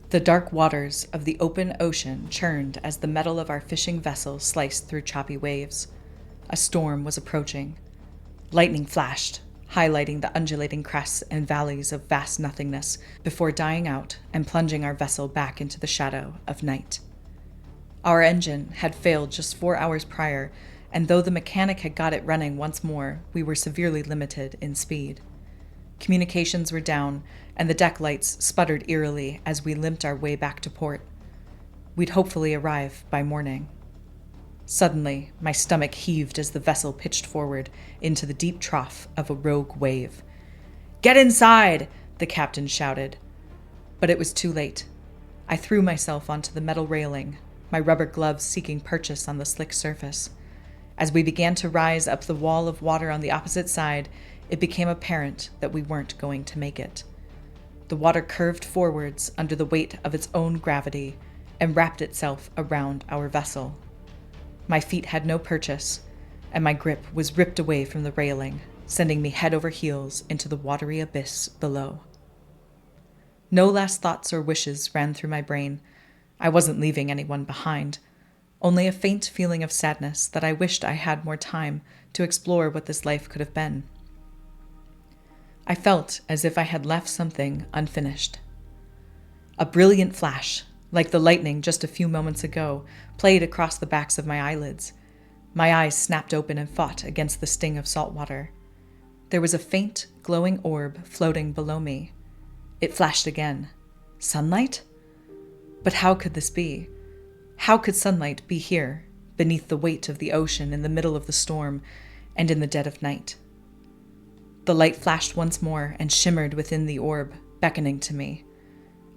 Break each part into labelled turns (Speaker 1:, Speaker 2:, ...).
Speaker 1: The dark waters of the open ocean churned as the metal of our fishing vessel sliced through choppy waves. A storm was approaching. Lightning flashed, highlighting the undulating crests and valleys of vast nothingness before dying out and plunging our vessel back into the shadow of night. Our engine had failed just 4 hours prior, and though the mechanic had got it running once more, we were severely limited in speed. Communications were down, and the deck lights sputtered eerily as we limped our way back to port. We'd hopefully arrive by morning. Suddenly, my stomach heaved as the vessel pitched forward into the deep trough of a rogue wave. "Get inside!" the captain shouted. But it was too late. I threw myself onto the metal railing, my rubber gloves seeking purchase on the slick surface. As we began to rise up the wall of water on the opposite side, it became apparent that we weren't going to make it. The water curved forwards under the weight of its own gravity and wrapped itself around our vessel. My feet had no purchase, and my grip was ripped away from the railing, sending me head over heels into the watery abyss below. No last thoughts or wishes ran through my brain. I wasn't leaving anyone behind. Only a faint feeling of sadness that I wished I had more time to explore what this life could have been. I felt as if I had left something unfinished. A brilliant flash, like the lightning just a few moments ago, played across the backs of my eyelids. My eyes snapped open and fought against the sting of salt water. There was a faint, glowing orb floating below me. It flashed again. Sunlight? But how could this be? How could sunlight be here, beneath the weight of the ocean in the middle of the storm and in the dead of night? The light flashed once more and shimmered within the orb, beckoning to me.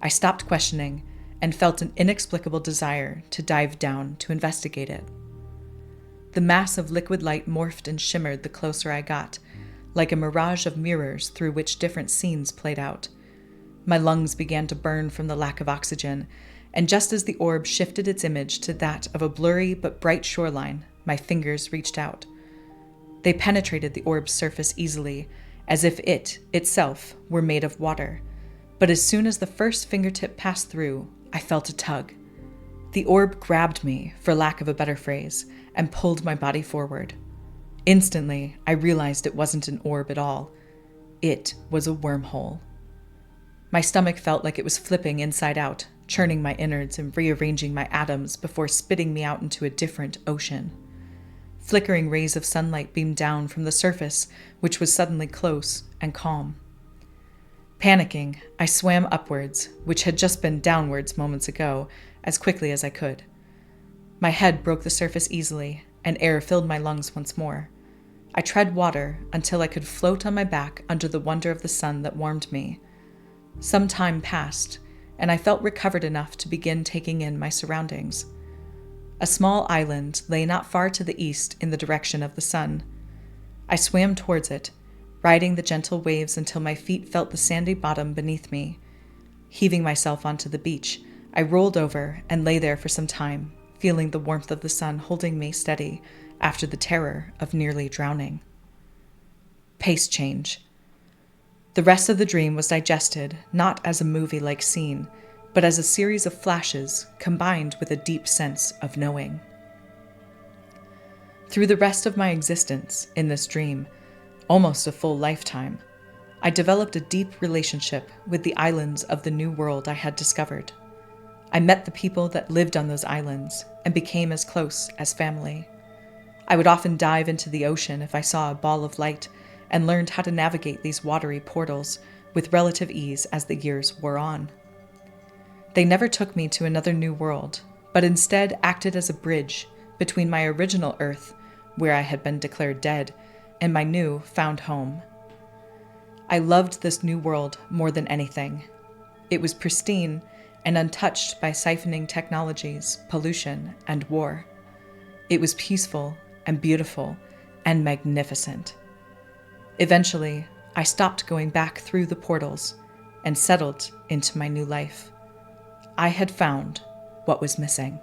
Speaker 1: I stopped questioning and felt an inexplicable desire to dive down to investigate it. The mass of liquid light morphed and shimmered the closer I got, like a mirage of mirrors through which different scenes played out. My lungs began to burn from the lack of oxygen, and just as the orb shifted its image to that of a blurry but bright shoreline, my fingers reached out. They penetrated the orb's surface easily, as if it, itself, were made of water. But as soon as the first fingertip passed through, I felt a tug. The orb grabbed me, for lack of a better phrase, and pulled my body forward. Instantly, I realized it wasn't an orb at all. It was a wormhole. My stomach felt like it was flipping inside out, churning my innards and rearranging my atoms before spitting me out into a different ocean. Flickering rays of sunlight beamed down from the surface, which was suddenly close and calm. Panicking, I swam upwards, which had just been downwards moments ago, as quickly as I could. My head broke the surface easily, and air filled my lungs once more. I tread water until I could float on my back under the wonder of the sun that warmed me. Some time passed, and I felt recovered enough to begin taking in my surroundings. A small island lay not far to the east in the direction of the sun. I swam towards it, riding the gentle waves until my feet felt the sandy bottom beneath me. Heaving myself onto the beach, I rolled over and lay there for some time, feeling the warmth of the sun holding me steady after the terror of nearly drowning. Pace change. The rest of the dream was digested not as a movie-like scene, but as a series of flashes combined with a deep sense of knowing. Through the rest of my existence in this dream, almost a full lifetime, I developed a deep relationship with the islands of the new world I had discovered. I met the people that lived on those islands and became as close as family. I would often dive into the ocean if I saw a ball of light and learned how to navigate these watery portals with relative ease as the years wore on. They never took me to another new world, but instead acted as a bridge between my original Earth, where I had been declared dead, and my new found home. I loved this new world more than anything. It was pristine and untouched by siphoning technologies, pollution, and war. It was peaceful and beautiful and magnificent. Eventually, I stopped going back through the portals and settled into my new life. I had found what was missing.